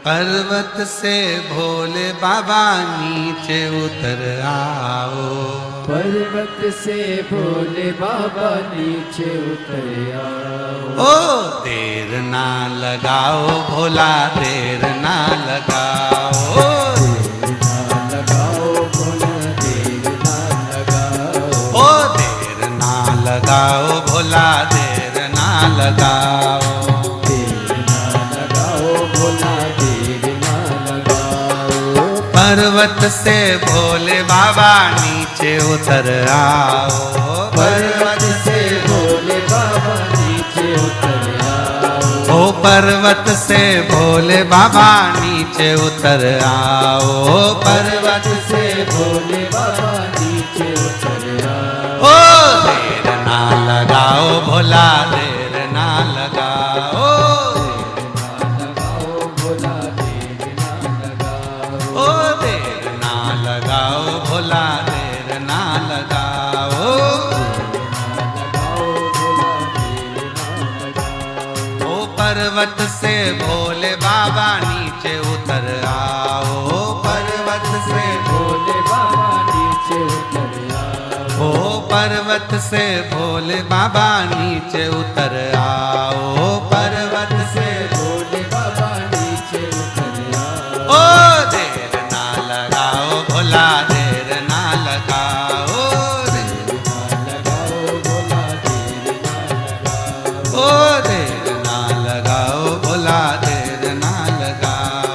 पर्वत से भोले बाबा नीचे उतर आओ। पर्वत से भोले बाबा नीचे उतर आओ। ओ देर ना लगाओ भोला, देर ना लगाओ। देर ना लगाओ भोला, देर ना लगाओ। ओ देर ना लगाओ भोला, देर ना लगाओ। पर्वत से भोले बाबा नीचे उतर आओ। पर्वत से भोले बाबा नीचे उतर आओ। ओ पर्वत से भोले बाबा नीचे उतर आओ। पर्वत से भोले बाबा नीचे उतर आओ। ओ देर ना लगाओ भोला, देर ना लगाओ। भोला देर ना लगाओ। ओ पर्वत से भोले बाबा नीचे उतर आओ। पर्वत से भोले बाबा नीचे उतर आओ। ओ पर्वत से भोले बाबा नीचे उतर आओ। पर्वत से भोले बाबा नीचे उतर आओ। ओ देर ना लगाओ भोला, देर ना लगाओ। ओ देर ना लगाओ भोला, देर ना लगाओ।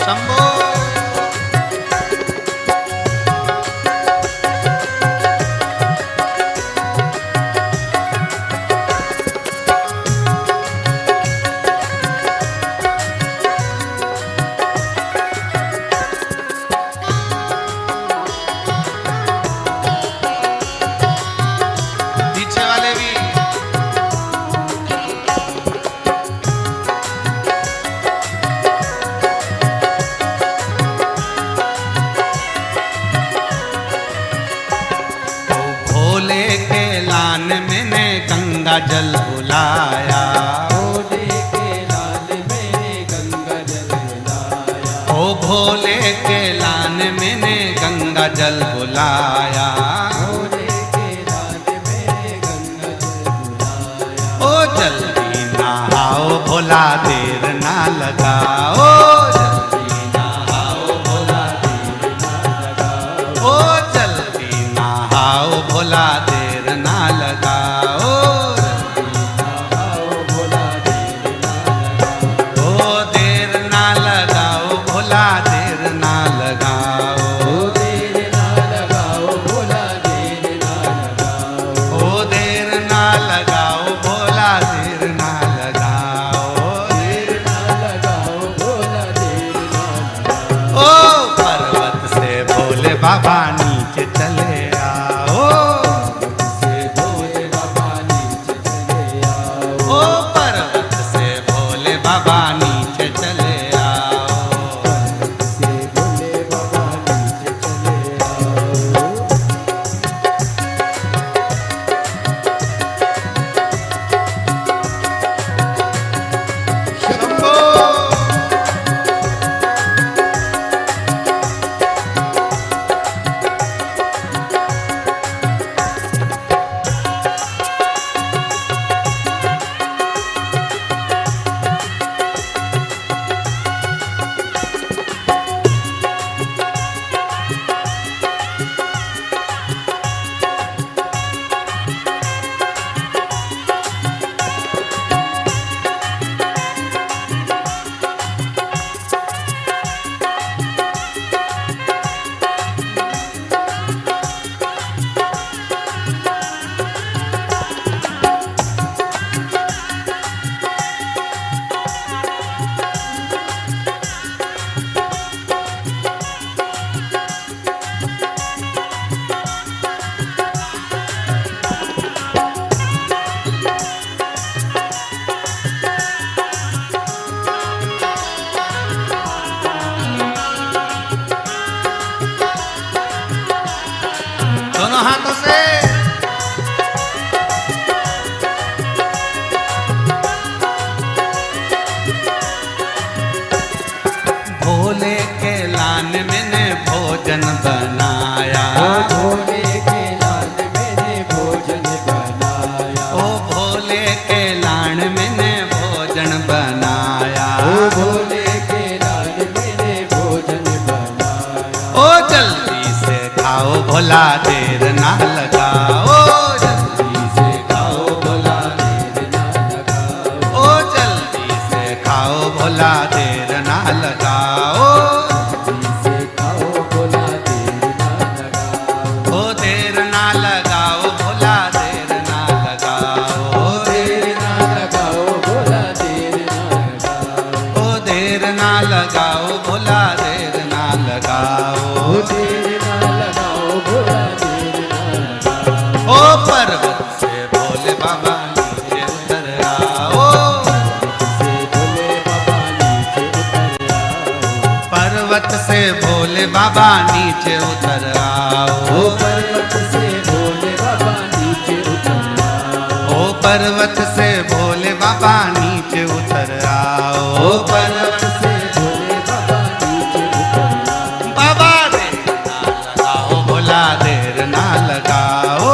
शंभो पीछे वाले भी। भोले के लान मैंने गंगा जल बुलाया। भोले के लाल मैंने गंगा जल बुलाया। ओ भोले के लान मैंने गंगा जल बुलाया। भोले के लाल मैंने गंगा जल बुलाया। ओ जल्दी नहाओ भोला, देर ना लगाओ। जल्दी नहाओ भोला, देर ना लगाओ। ओ जल्दी नहाओ भोला, देर ना लगाओ। ओ देर ना लगाओ भोला, देर ना लगाओ। ओ देर ना लगाओ भोला, देर ना लगाओ। ओ पर्वत से भोले बाबा नीचे चले आओ। ओ पर्वत से भोले बाबा नीचे चले आओ। शंभो भोजन बनाया। भोले के लाल मैंने भोजन बनाया। ओ भोले के लान मैंने भोजन बनाया। भोले के लाल मैंने भोजन बनाया। ओ जल्दी से खाओ भोला देर ना लगाओ। जल्दी से खाओ भोला देर ना लगाओ। ओ जल्दी से खाओ भोला देर ना लगाओ। जल्दी से खाओ भोला देर ना लगाओ। ओ देर ना लगाओ भोला देर ना लगाओ। देर ना लगाओ भोला देर ना लगाओ। ओ देर ना लगाओ भोला देर ना लगाओ। देर ना लगाओ भोला देर ना लगाओ। ओ पर्वत से भोले बाबा नीचे उतर आओ। से भोले बाबा नीचे उतर आओ। पर्वत से भोले बाबा नीचे उतर आओ। पर्वत से भोले बाबा नीचे उतर आओ। ओ पर्वत से भोले बाबा नीचे उतर आओ। पर्वत से भोले बाबा नीचे उतर आओ। बाबा देर ना लगाओ भोला देर ना लगाओ।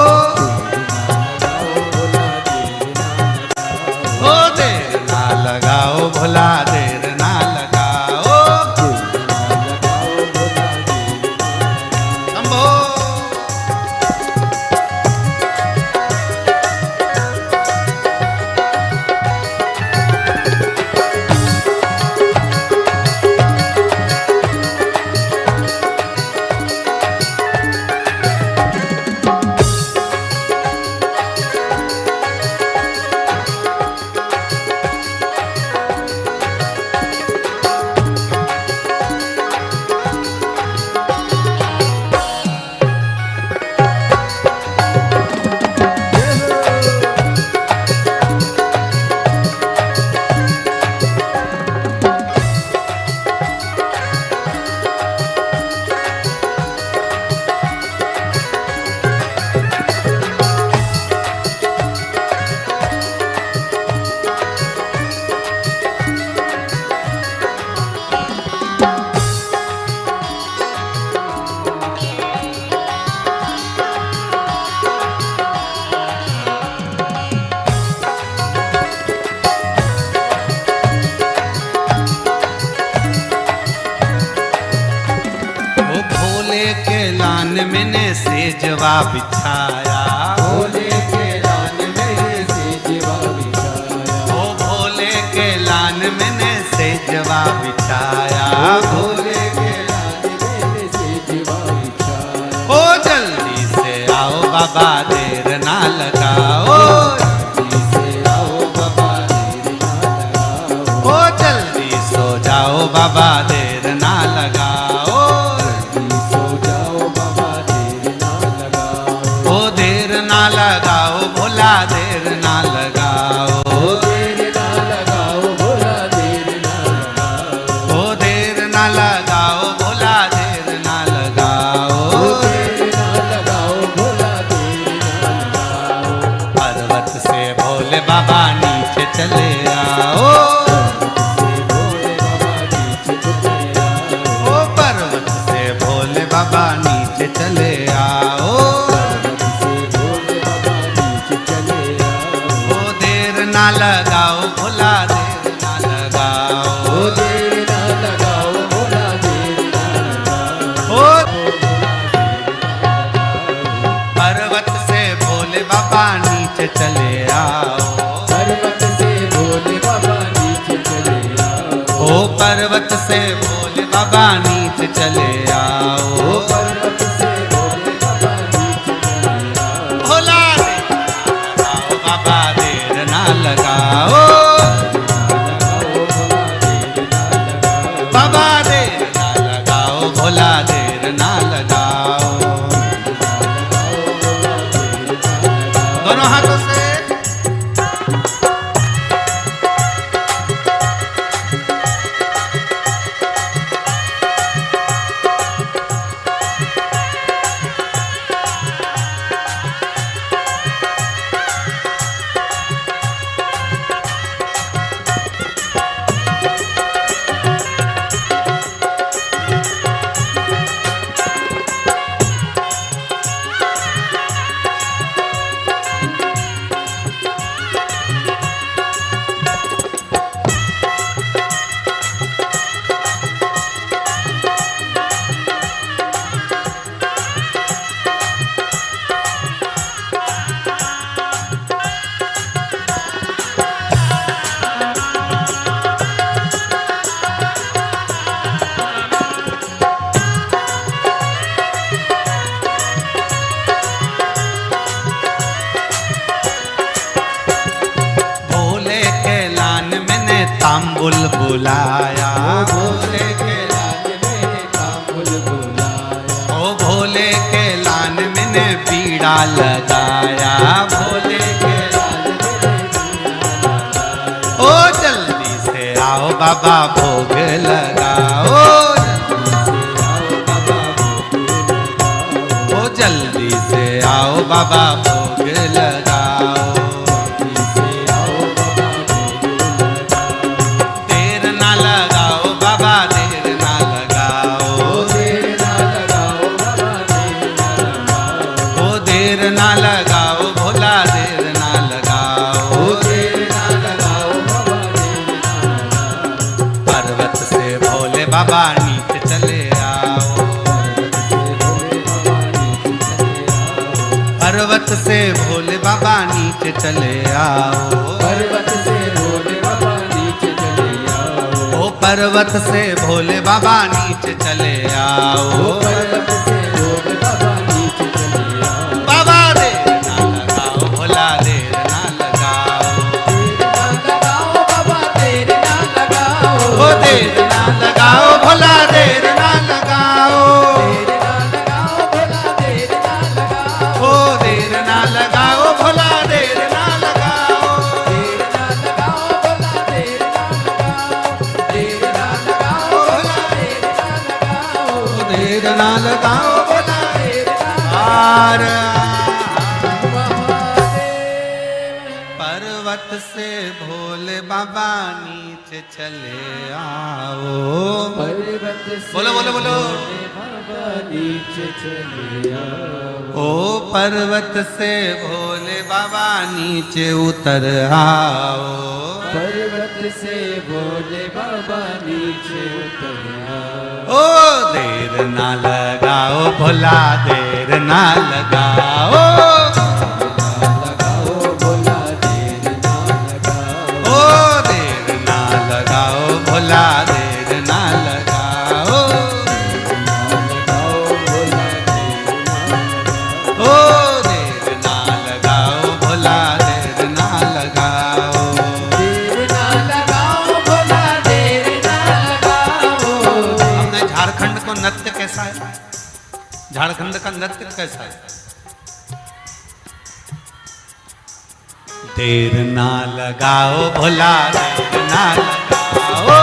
ओ देर ना लगाओ भोला देर ना लगाओ। शंभो। ओ भोले के लान मैंने सेजवा बिछाया। भोले के लाल मेरे से जीवा बिछाया। ओ भोले के लान मैंने सेजवा बिछाया। भोले के लाल मेरे से जीवा बिछाया। ओ जल्दी से आओ बाबा देर ना लगाओ। जल्दी से आओ बाबा देर ना लगाओ। ओ जल्दी सो जाओ बाबा देर ना लगाओ। जल्दी सो जाओ बाबा देर ना लगाओ। ओ देर ना लगाओ भोला देर ना लगाओ। देर ना लगाओ भोला देर ना लगाओ। ओ देर ना लगाओ भोला देर ना लगाओ। देर ना लगाओ भोला देर ना लगाओ। पर्वत से भोले बाबा नीचे चले आओ। से भोले बाबा नीचे उतर आओ। ओ पर्वत से भोले बाबा नीचे चले आओ। से भोले बाबा नीचे चले आओ। ओ देर ना लगाओ भोला देर ना लगाओ। देर ना लगाओ भोला देर ना लगाओ। ओ पर्वत से भोले बाबा नीचे चले आओ। पर्वत से भोले बाबा नीचे चले आओ। ओ पर्वत से भोले बाबा नीचे चले आओ। पर्वत से भोले बाबा नीचे चले आओ। भोला देर ना लगाओ बाबा देर ना लगाओ। बाबा देर ना लगाओ भोला देर ना लगाओ। दोनों हाथों से तांबुल बुलाया, भोले के लाल मैंने तांबुल बुलाया, ओ भोले के लान मैंने बीड़ा लगाया, भोले के लाल मैंने ओ जल्दी से आओ बाबा भोग लगाओ, ओ जल्दी से आओ बाबा भोग लगाओ, देर ना लगाओ बाबा देर ना लगाओ, ओ देर ना लगाओ भोला देर ना लगाओ, पर्वत से भोले बाबा नीचे चले आओ, पर्वत से भोले बाबा नीचे चले आओ, पर्वत से भोले बाबा नीचे चले आओ, ओ पर्वत से भोले बाबा नीचे चले आओ, पर्वत से भोले बाबा नीचे चले आओ, बाबा देर ना लगाओ भोला देर ना लगाओ, बाबा देर ना लगाओ, ओ देर ना लगाओ भोला देर ना लगाओ, ओ देर ना लगाओ भोला देर ना लगाओ, ओ देर ना लगाओ भोला आर पर्वत से भोले बाबा नीचे चले आओ, पर्वत से बोलो बोलो बोलो, बाबा नीचे चले आओ, ओ पर्वत से भोले बाबा नीचे उतर आओ, पर्वत से भोले बाबा नीचे उतर आओ, ओ देर ना लगाओ भोला देर ना लगाओ, लगाओ भोला देर ना लगाओ, ओ देर ना लगाओ भोला देर ना लगाओ, लगाओ भोला देर ना लगाओ, ओ देर ना लगाओ भोला देर ना लगाओ, देर ना लगाओ भोला देर ना लगाओ, हमने झारखंड को नृत्य कैसा है, झारखंड का नृत्य कैसा है, देर ना लगाओ भोला देर ना लगाओ,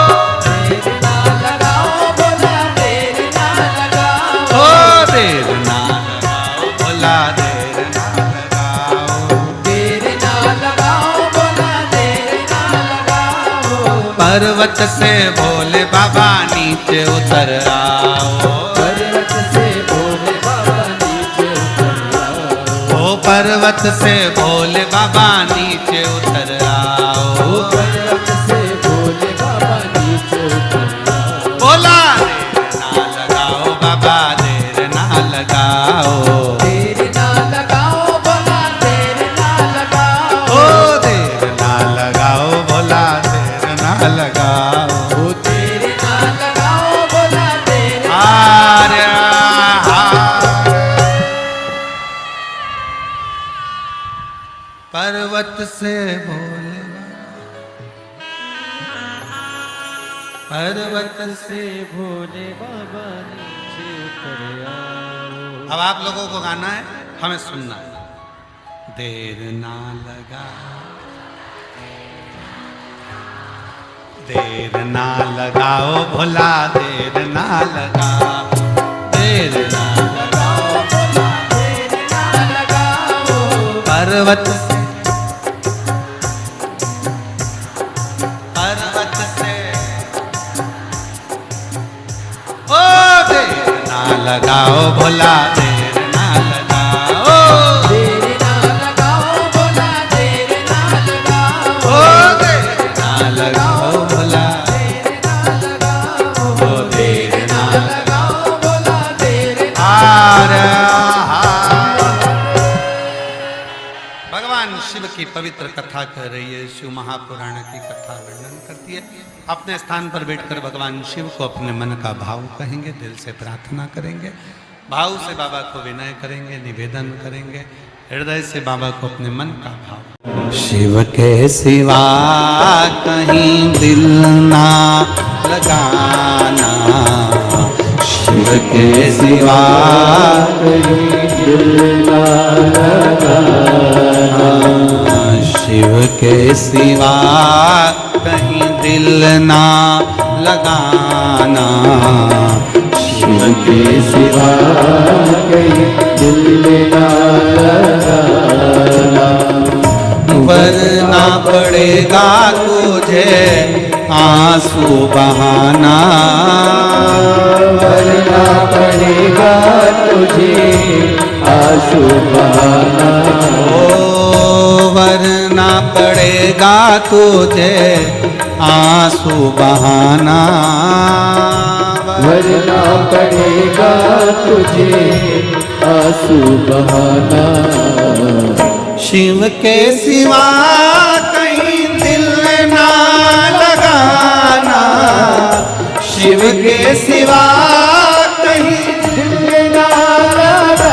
देर ना लगाओ भोला देर ना लगाओ, ओ देर ना लगाओ भोला देर ना लगाओ, देर ना लगाओ भोला देर ना लगाओ, पर्वत से भोले बाबा नीचे उतर आओ, पर्वत से भोले बाबा नीचे उतर आओ, ओ पर्वत से भोले बाबा नीचे उतर आओ, पर्वत से भोले बाबा नीचे उतर आओ, बोला देर ना लगाओ बाबा देर ना लगाओ, देर ना लगाओ भोला देर ना लगाओ, ओ देर ना लगाओ भोला देर ना लगाओ, ओ देर ना लगाओ भोला देर ना आर्य हार। पर्वत से भोले पर्वत से से भोले बाबा नीचे उतर आओ, अब आप लोगों को गाना है, हमें सुनना है, देर ना लगा देर ना लगाओ भोला देर ना लगाओ, देर ना लगाओ भोला देर ना लगाओ, पर्वत से पर्वत से ओ देर ना लगाओ भोला देर ना लगाओ, देर ना लगाओ भोला देर ना लगाओ, ओ देर ना लगाओ भोला देर ना लगाओ, ओ देर ना लगाओ भोला देर ना आर हार। भगवान शिव की पवित्र कथा कह रही है, शिव महापुराण की कथा वर्णन करती है। अपने स्थान पर बैठकर भगवान शिव को अपने मन का भाव कहेंगे, दिल से प्रार्थना करेंगे, भाव से बाबा को विनय करेंगे, निवेदन करेंगे, हृदय से बाबा को अपने मन का भाव। शिव के सिवा कहीं दिल ना लगाना, शिव के सिवा कहीं दिल ना लगाना, शिव के सिवा कहीं दिल ना लगाना, शिव के सिवा कहीं दिल ना लगाना, वरना पड़ेगा तुझे आंसू बहाना, वरना पड़ेगा तुझे आंसू बहाना, ओ वरना पड़ेगा तुझे आंसू बहाना, वरना पड़ेगा तुझे आंसू बहाना, शिव के सिवा कहीं दिल ना लगाना, शिव के सिवा कहीं दिल ना लगाना,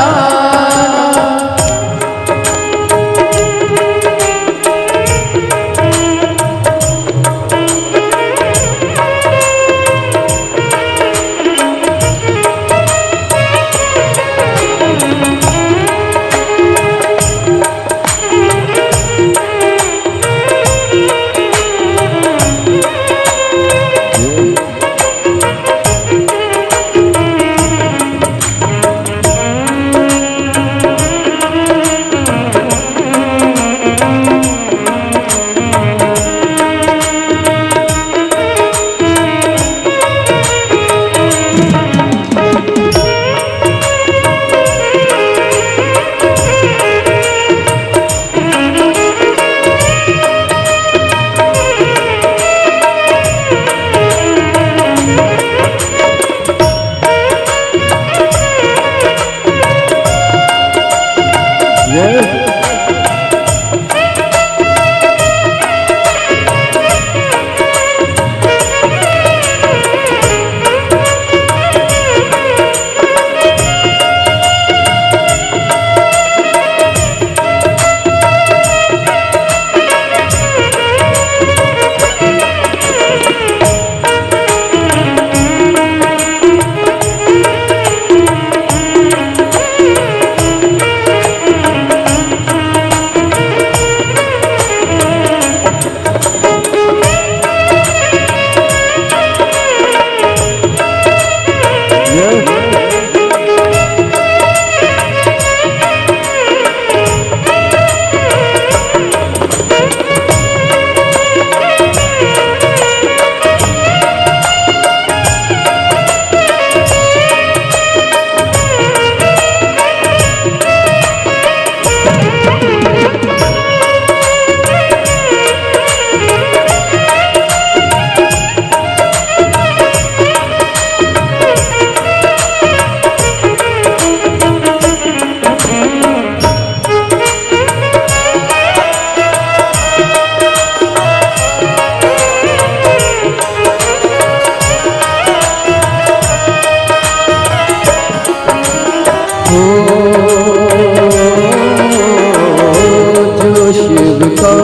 जो शिव का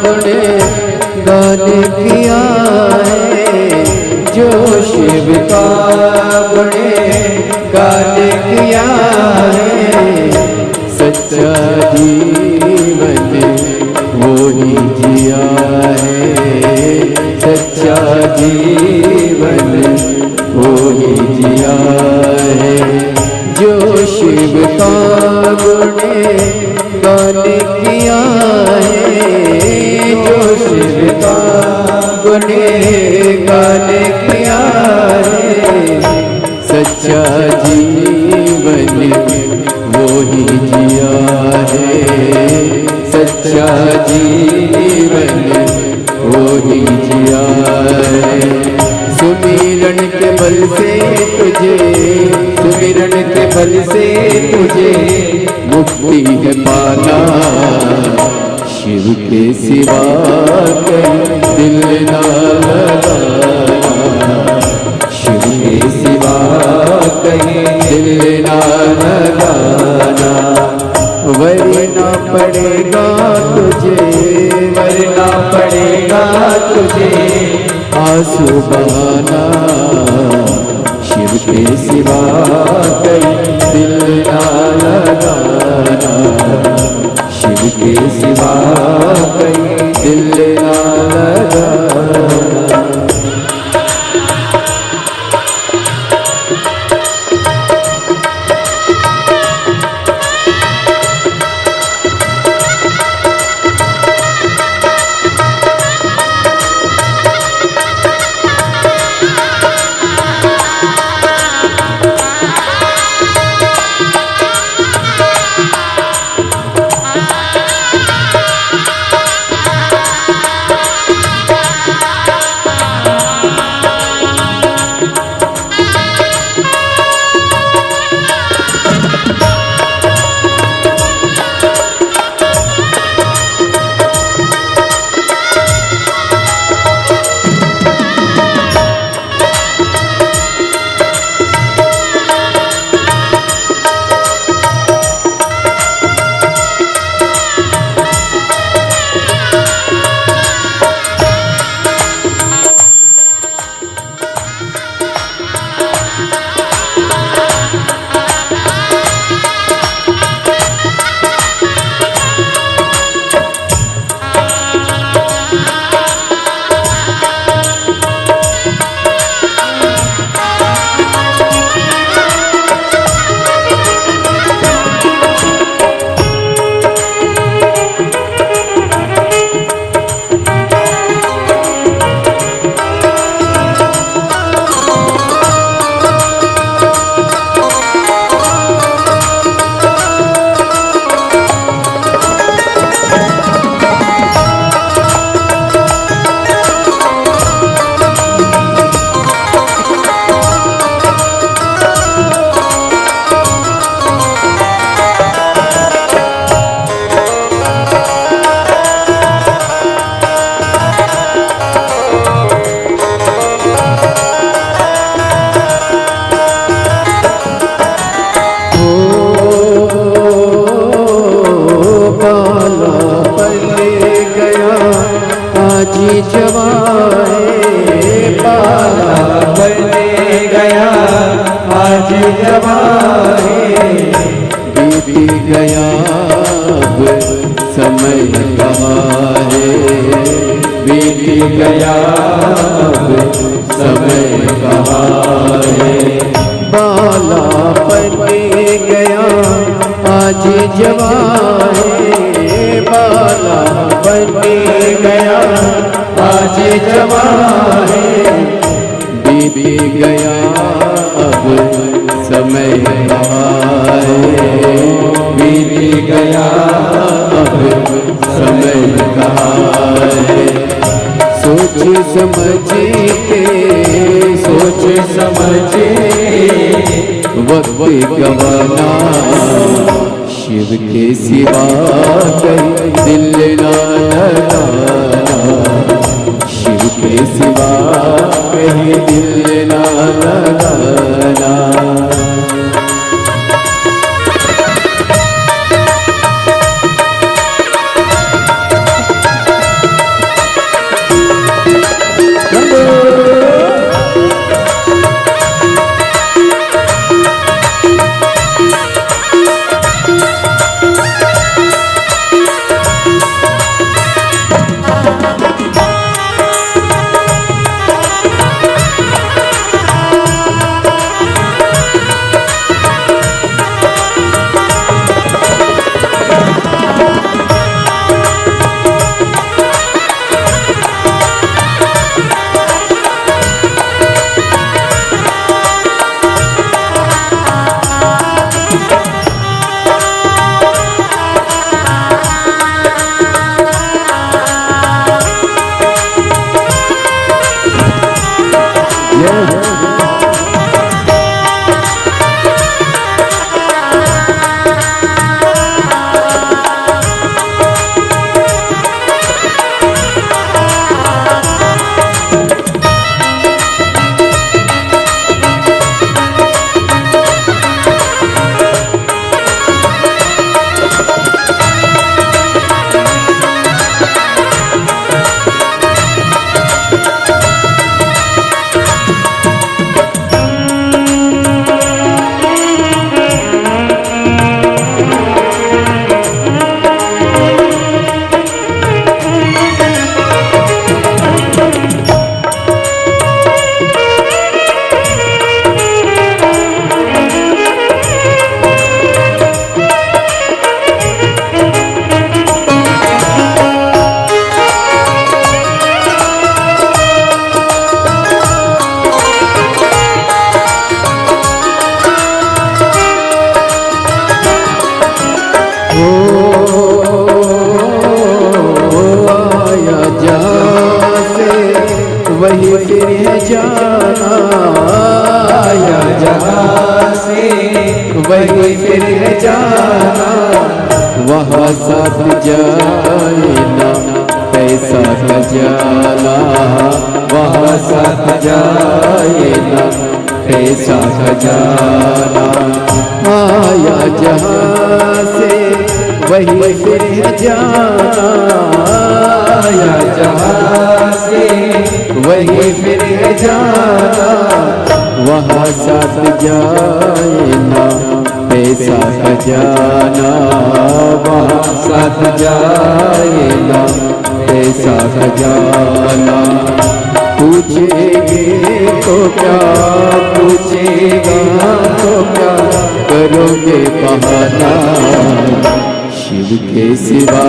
गुणे गान किया है, जो शिव का गुणे गान किया है, सच्चा जीवन वो ही जिया है, सच्चा जीवन वो ही जिया है। जो शिव का गुणे गान किया है, जो शिव का गुणे गान किया है, सच्चा जीवन वो ही जिया है, सच्चा जीवन वो ही जिया है। सुमिरन के बल से तुझे, सुमिरन के बल से तुझे मुक्ति है पाना, शिव के सिवा कहीं दिल ना लगाना, शिव के सिवा कहीं दिल ना लगाना, वरना पड़ेगा तुझे, वरना पड़ेगा तुझे आंसू बहाना। शिव के सिवा कहीं दिल ना लगाना, शिव के सिवा कहीं दिल ना लगाना। बीत गया अब समय कहाँ है, बीत गया अब समय कहाँ है। बाला बन गया आज जवान है, बाला बन गया आज जवान है। बीत गया अब समय कहाँ है, बीत गया अब समय कहाँ है। सोच समझ के वक्त गवाना, शिव के सिवा कहीं दिल ना लगाना, शिव के सिवा कहीं दिल ना लगाना। फिर है जाना, आया जहाँ से वही फिर है जाना, वहाँ साथ जाए ना कैसा खजाना, वहाँ साथ जाए ना कैसा खजाना। आया जहाँ से वही फिर है जाना, आया जहाँ से वही फिर है जाना, वहाँ साथ जाए ना पैसा खजाना, वहाँ साथ जाए ना पैसा खजाना। पूछेंगे तो क्या, पूछेगा तो क्या, करोगे बहाना, शिव के सिवा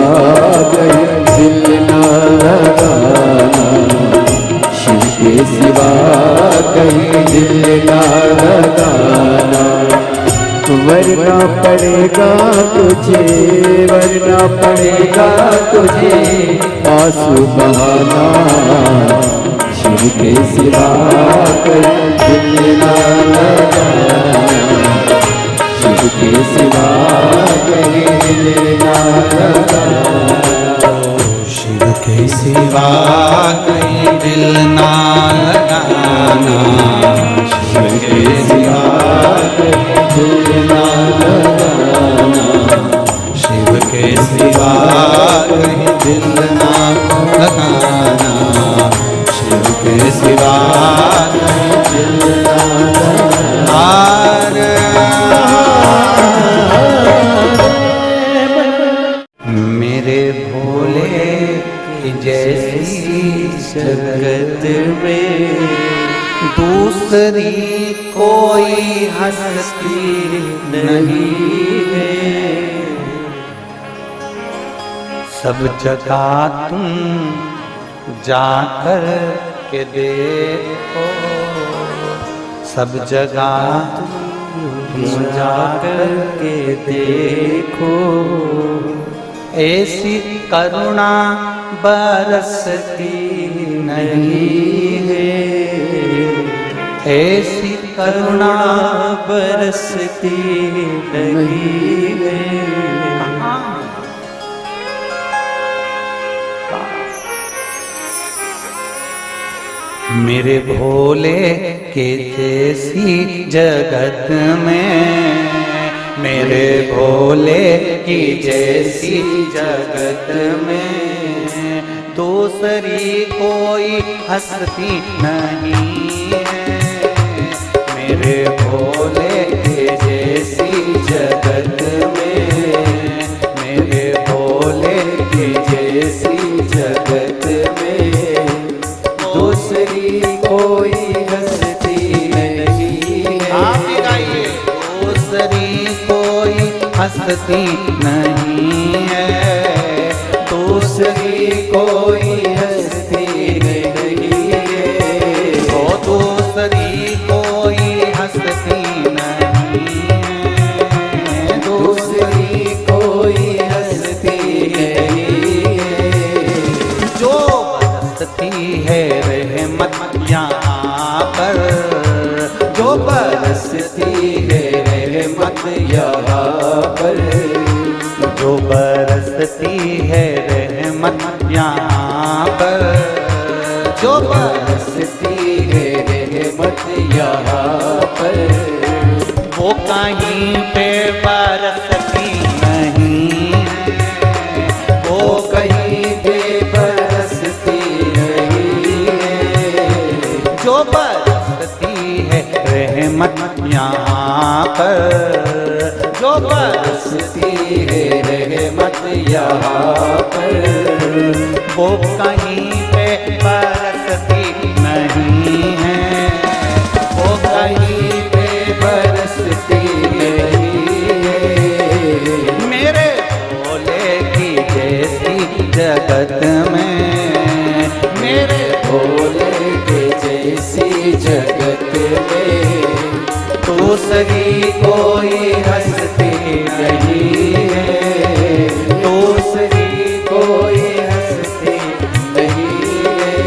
कहीं दिल न लगाना, शिव के सिवा कहीं दिल न लगाना। वरना पड़ेगा तुझे, वरना पड़ेगा तुझे आंसू बहाना, शिव के सिवा कहीं दिल न लगाना, शिव के सिवा कहीं दिल न लगाना, शिव के सिवा कहीं दिल ना लगाना, शिव के सिवा दिल न लगाना, शिव के सिवा कहीं दिल ना लगाना, शिव के सिवा कहीं दिल ना लगाना। मेरे भोले की जैसी जगत में दूसरी कोई हस्ती नहीं है। सब जगह तुम जाकर के देखो, सब जगह तुम जाकर के देखो, ऐसी करुणा बरसती नहीं है, ऐसी करुणा बरसती नहीं है। मेरे भोले के जैसी जगत में, मेरे भोले की जैसी जगत में दूसरी कोई हस्ती नहीं है। मेरे भोले के जैसी जगत में, मेरे भोले की जैसी जगत में दूसरी कोई हस्ती नहीं है। आप ही गाइए। दूसरी कोई हस्ती नहीं है, दूसरी कोई हस्ती नहीं है, वो दूसरी कोई हस्ती नहीं है, दूसरी कोई हस्ती नहीं है। जो बरसती है रहमत यहाँ पर, जो बरसती है रहमत यहाँ पर, जो बरसती है रहमत यहाँ पर, जो बरसती है रहमत यहाँ पर, वो कहीं पे बरसती नहीं है, वो कहीं पे बरसती नहीं है। जो बरसती है रहमत यहाँ पर, जो बरसती है रहमत यहाँ पर, वो कहीं पे बरसती नहीं है, वो कहीं पे बरसती नहीं है। मेरे भोले की जैसी जगत में, मेरे भोले के जैसी जगत में दूसरी कोई हस्ती नहीं है, दूसरी कोई हस्ती नहीं है।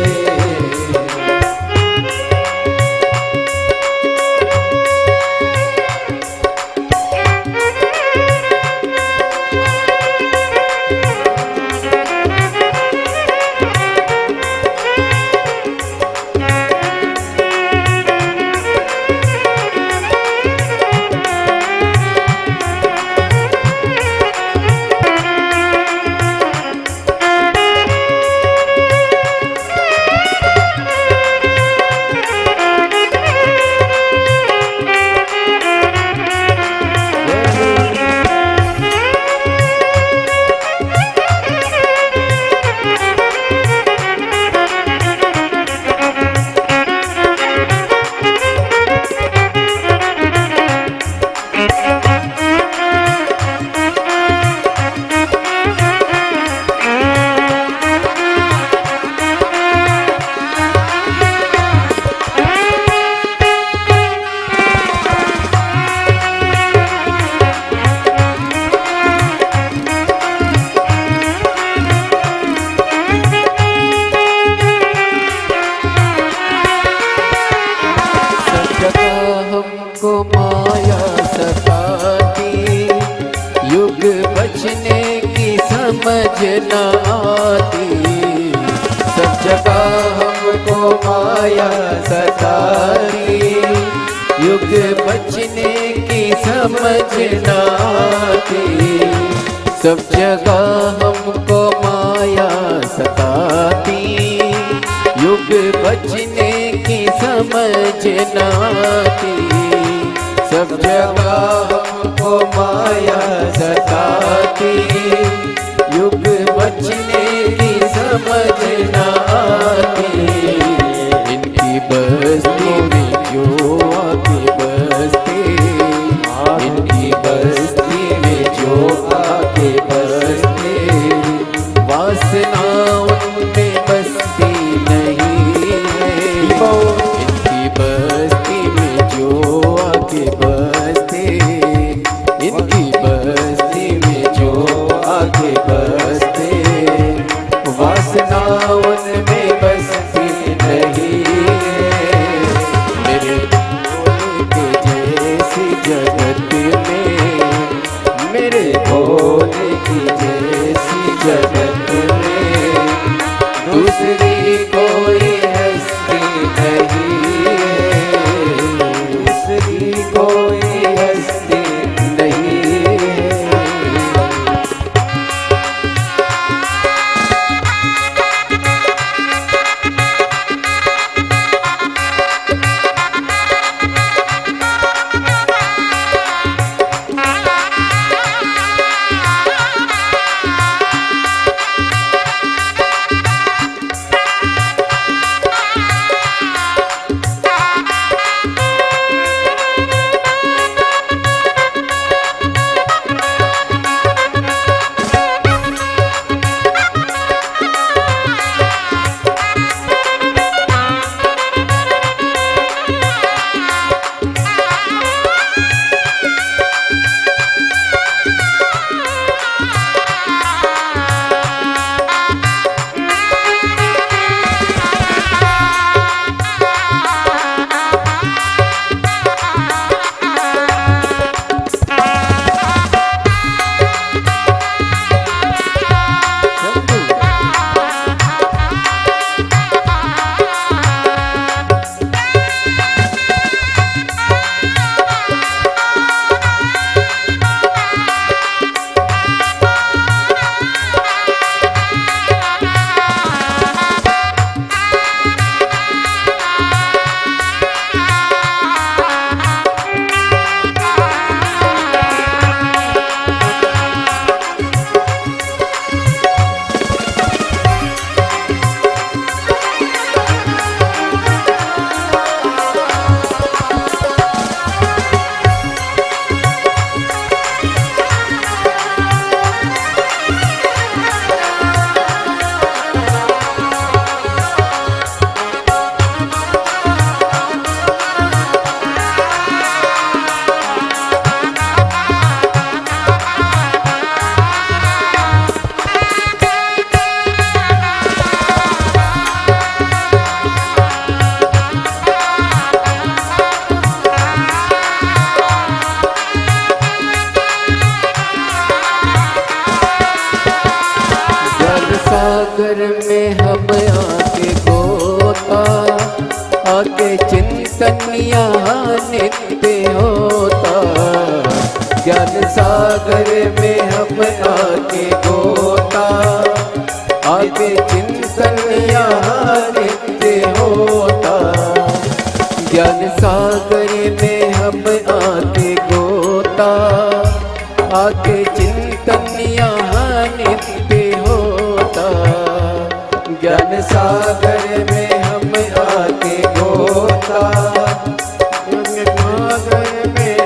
माया सताती, युग बचने की समझ न आती। सब जगह हमको माया सताती, युग बचने की समझ न आती। सब जगह हमको माया सताती, युग बचने की समझ न आती। इनकी बस्ती में जो आके बसते, इनकी बस्ती में जो आके बसते, वासना उनमें बसती नहीं है। इनकी बस्ती में जो आके बसते, इनकी बस्ती में जो आके बसते, वासना उनमें बसती नहीं है। मेरे भोले के जैसी जगत में, मेरे भोले की जैसी जगत में, दूसरी कोई हस्ती नहीं है, दूसरी कोई हस्ती नहीं है। सागर में हम आके गोता, आके चिंतन यहाँ नित्य होता। ज्ञान सागर में हम आके गोता, आके चिंतन यहाँ नित्य होता। ज्ञान सागर में हम आके गोता, आके चिंतन यहाँ नित्य होता। ज्ञान सागर में हम आके गोता, सागर में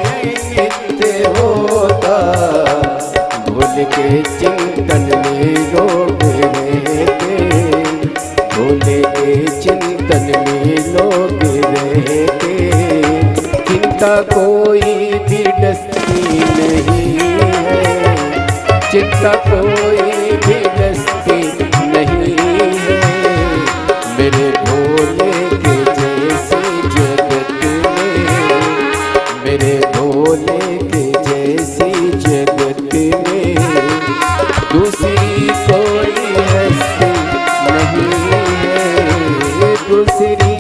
नित्य होता। भूल के चिंतन में लोग रहते, भोले के चिंतन में लोग रहते। चिंता कोई भी डसती नहीं है, चिंता कोई भी डसती नहीं है। मेरे भोले के जैसी जगत में, मेरे भोले के जैसी जगत में, दूसरी कोई हस्ती नहीं है, दूसरी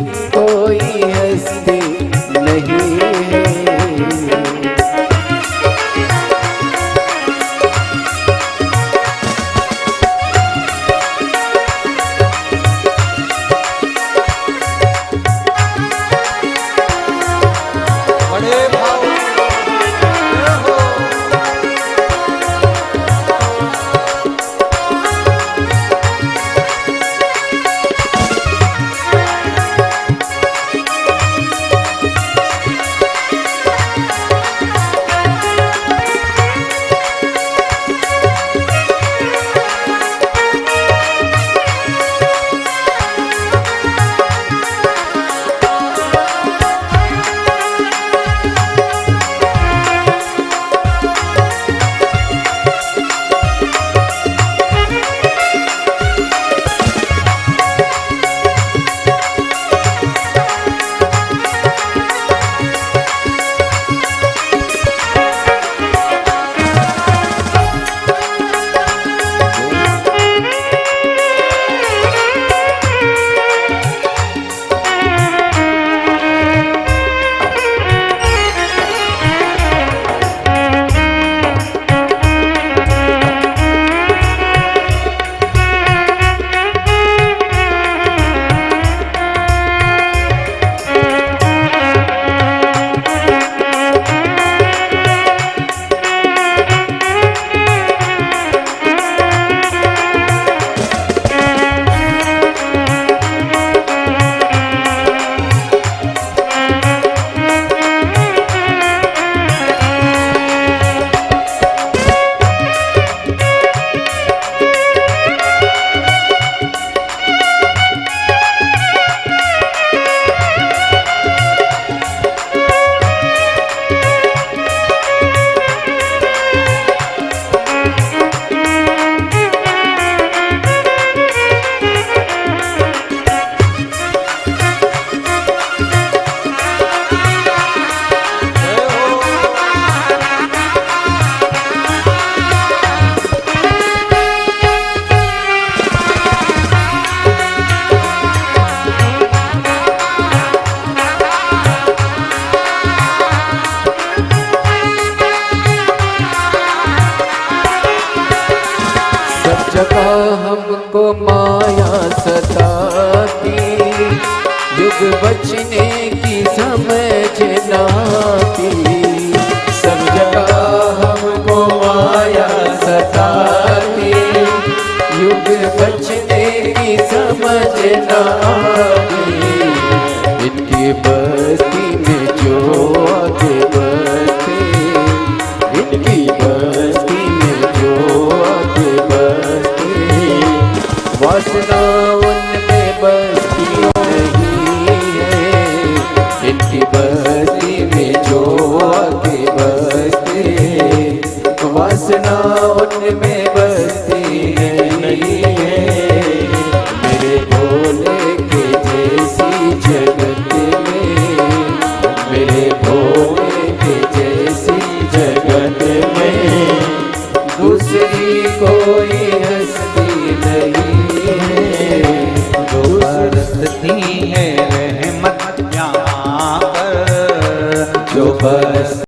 समझ न आती, इनकी बस्ती में जो आगे बसते, इनकी बस्ती में जो आगे बसते, वासना उनमें बसती नहीं है, इनकी बस्ती में जो आगे बसते, वासना उनमें बसती नहीं है। मेरे भोले के जैसी जगत में, मेरे भोले के जैसी जगत में दूसरी कोई हस्ती नहीं है। जो बरसती है रहमत यहाँ पर, जो बरस